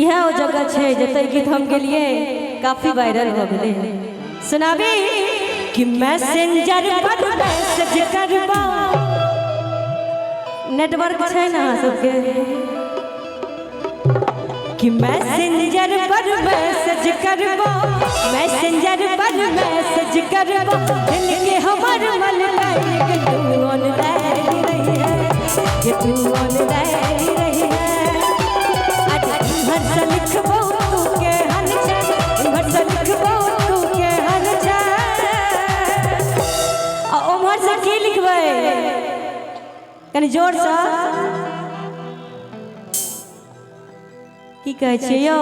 यह वो जगह है जत गीत हम के लिए काफी वायरल हो गए। सुनाबी कि मैसेंजर पर मैसेज करबा नेटवर्क है ना सबके कि मैसेंजर पर मैसेज करबा मैसेंजर पर मैसेज करबा दिल के हमर मन लाइन के तू ऑनलाइन रही है कि तू ऑनलाइन रही है भर से लिखबो तू के हन जा भर से लिखबो तू के हन जा आ उमर से की लिखबै कनी जोर से की कहै छै यौ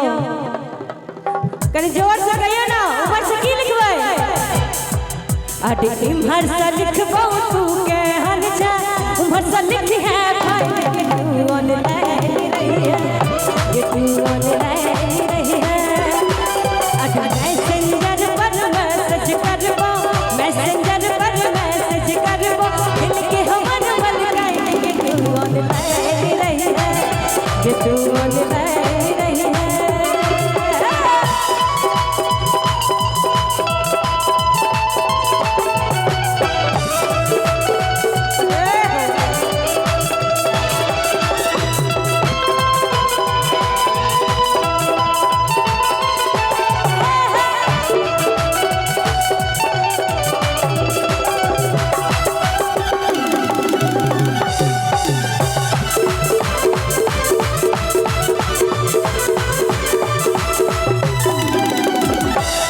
कनी जोर से कहियो ना उमर से की लिखबै अरे इमहर से लिखबो तू के हन जा उमर से लिख है भाई के तू ऑनलाइन रही है ये तू ऑनलाइन रही है अरे मैसेंजर पर मैसेज करबो मैसेंजर पर मैसेज करबो दिल के हमर मन लाइन के तू ऑनलाइन रही है ये तू ऑनलाइन रही है।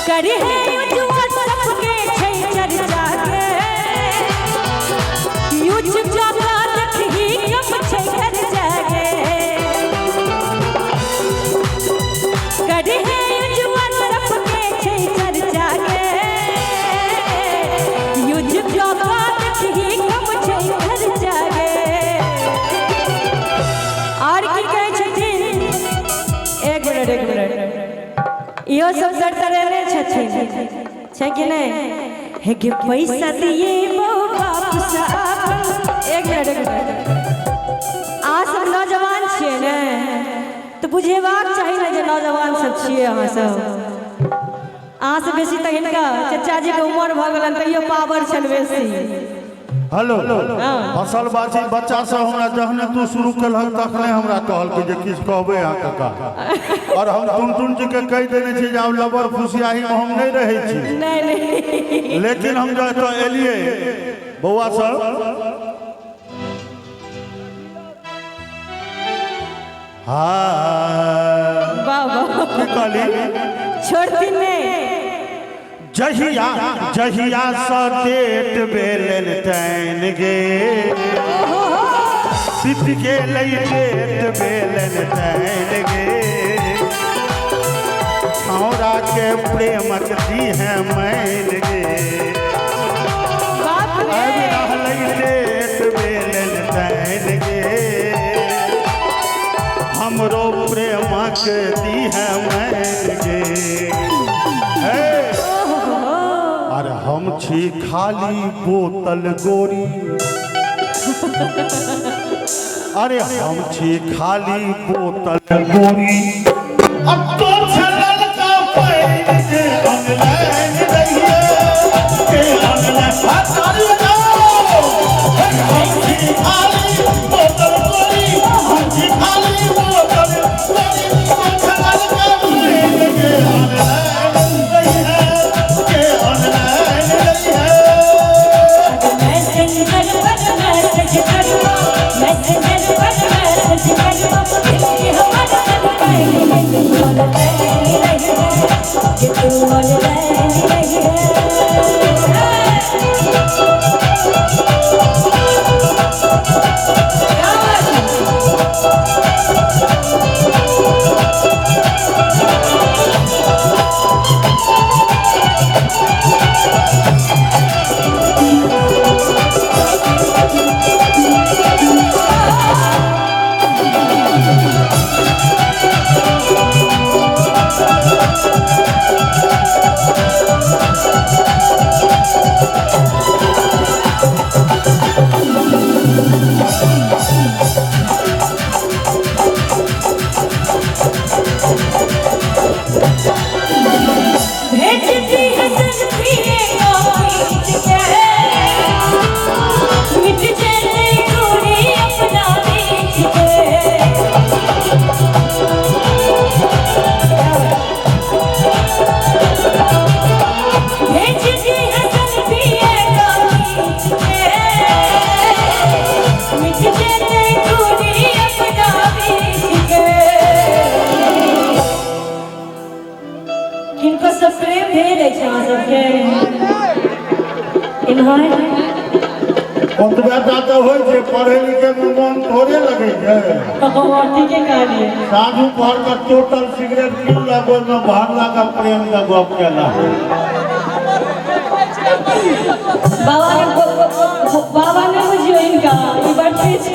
करे है युवा सबके छै चर्चा के यूट्यूब जागा देखही कब छै घर जागे करे है युवा सबके छै चर्चा के यूट्यूब जागा देखही कब छै घर जागे और की कहै छथिन एक मिनट यो सब डरते रहने छै कि नहीं है कि पैसा दिए बाप साहब एक मिनट अहाँ सब नौजवान छियै ने तो बुझेबाक चाही ना जे नौजवान सब छियै अहाँ सब अहाँ से बेसी तऽ हिनका चाचा जी के उम्र भऽ गेलन तैयो पावर छन बेसी। हेलो असल बात छै बच्चा सब हमरा जहने तू शुरू कलहक तखने हमरा कहल कि जे किछ कहबे अहाँ काका और हम टुनटुन जी के कहि देने छी जे आब लबर फुसियाही में हम नहीं रहे छी नहीं लेकिन हम जो तो एलिए बौआ सब हाँ बाबा की कहली छोड़ती नहीं जहिया जहिया सा डेट बेलन तैन गे सिद्ध के लई डेट बेलन तैन गे छौरा के प्रेमक दी है मैन गे अब रहलई डेट बेलन तैन गे हमरो प्रेमक दी है मैन गे अरे हम छी खाली बोतल गोरी अरे हम छी खाली बोतल गोरी अब तो छलल का पैर के ऑनलाइन रहिए के ऑनलाइन हटाई जाओ हम छी खाली बोतल गोरी हम छी खाली बोतल गोरी तो छलल का पैर के ऑनलाइन रहिए के ऑनलाइन भेज दै छै अहाँ सबके इम्हर ओतबे टा तऽ होइ छै, पढ़े लिखे में मन थोड़े लगे छै। ठीके कहलिए। साधु पढ़ के टोटल सिगरेट पी लगो में भरला का प्रेम का गप केला। बाबा ने बुझियो इनका ई बढ़ते छै।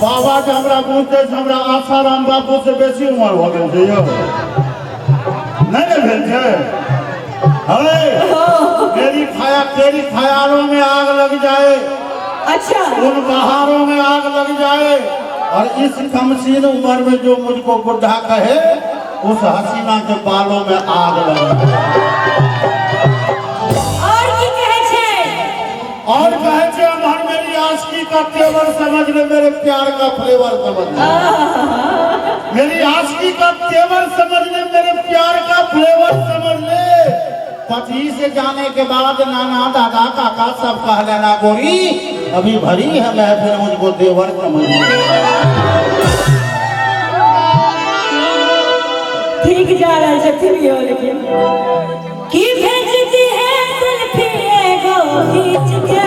बाबा के हमरा बुझते छै, हमरा आसाराम बाबू से बेसी उम्र हो गेल छै यौ, नहीं ने भेल छै। तेरी ख्यालों में आग लग जाए, अच्छा उन बहारों में आग लग जाए, और इस कमसीन उम्र में जो मुझको बुढ़ा कहे, उस हसीना के बालों में आग लग जाए। और की कहे छे? और कहे छे हमार मेरी आशिकी का तेवर समझ ले, मेरे प्यार का फ्लेवर समझ ले। मेरी आशिकी का तेवर समझ ले, मेरे प्यार का फ्लेवर समझ ले। पति से जाने के बाद नाना दादा काका सब कह लेना गोरी अभी भरी है महफिल, मुझको देवर समझ ले। ठीक जा रहा है फिर लेकिन की भेजती है सेल्फी एगो खींच के,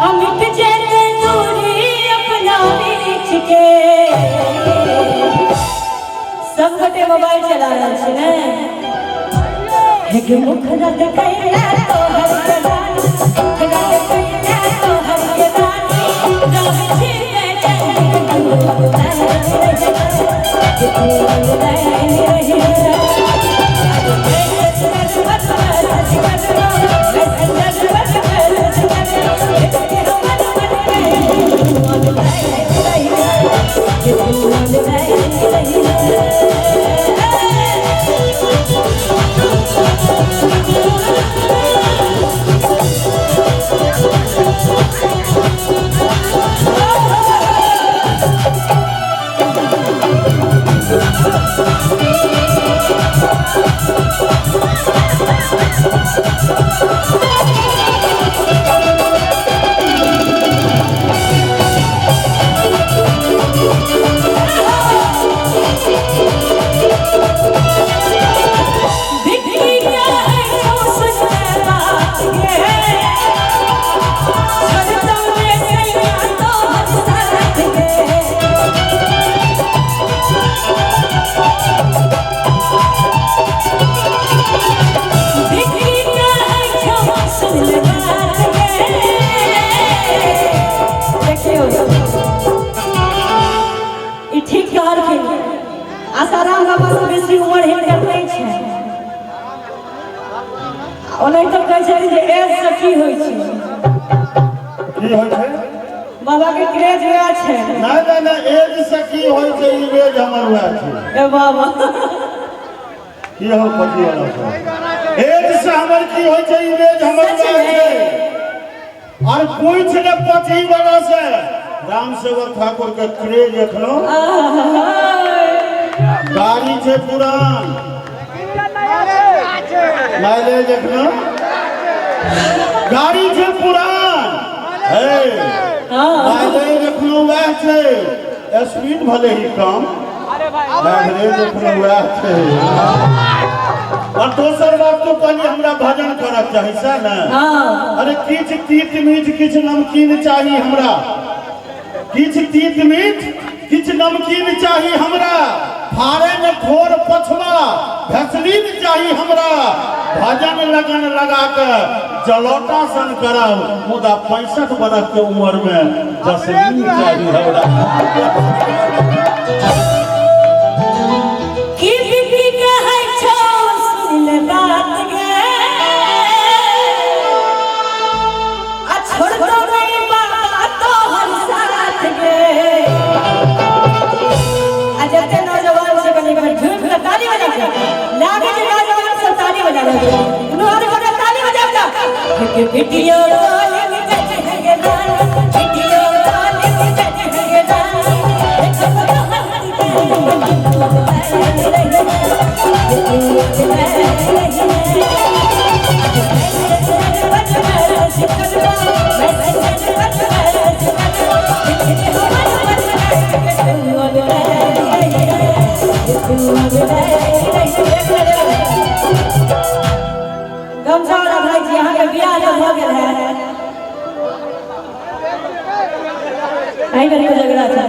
हम जाते दूरी अपना बीच के। सब गोटे मोबाइल चला रहल छै ने, एक मुखरा देखैया तो हर के बानी, मुखरा देखैया तो हर के बानी, रह छी आसाराम बाबा से बेसी उम्र हिनकर नहीं छै। ओनाहितो कहै छै जे एज से की होइ छै, की होइ छै बाबा के क्रेज हुआ छै। नहीं नहीं एज से की होइ छै, इमेज हमर हुआ छै। ए बाबा की हो पति वाला से एज से हमर की होइ छै, इमेज हमर हुआ छै। और पूछ ले पति वाला से राम सेवक ठाकुर के क्रेज देखलो, गाड़ी छै पुरान, माइलेज देखलो, गाड़ी छै पुरान है, माइलेज देखलो वह छै, स्पीड भले ही कम, माइलेज देखलो वह छै। और दोसर बात तो कहली हमरा भजन करब चाही से ना, अरे किछ तीत मीठ किछ नमकीन चाही हमरा, किछ तीत मीठ किछ नमकीन चाही हमरा, फारे में ठोर पछवा भैसलीन चाही हमरा, भजन लगन लगा के जलौटा सन करब, मुदा 65 बरस के उम्र में जसलीन चाही हमरा। की बीबी कहै छौ सुन ले बात गे, आ छोड़ दो नहीं बात तो हम साथ गे। आ जते नौजवान से कनी कनी झूठ के ताली बजा के लागे जे नौजवान सब ताली बजा रहे हैं, नौर बजा ताली बजा के वीडियो वाले में कहते हैं गे दान, वीडियो वाले में कहते हैं गे दान, एक तो I'm हो गया है आई बार को झगड़ा था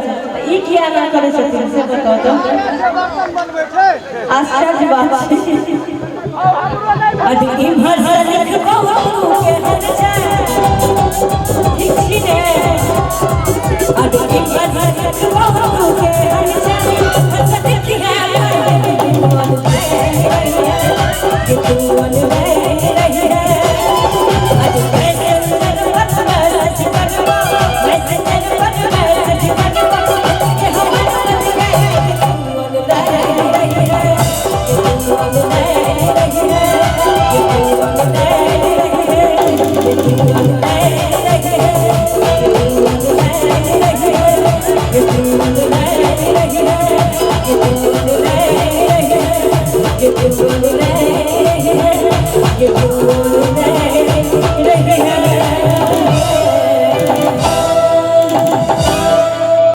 ई किया ना करे छथिन से बताओ तो आश्चर्य बात है अरे इम्हर से लिखबो तू के हर जाए ठीक छी ने अरे इम्हर से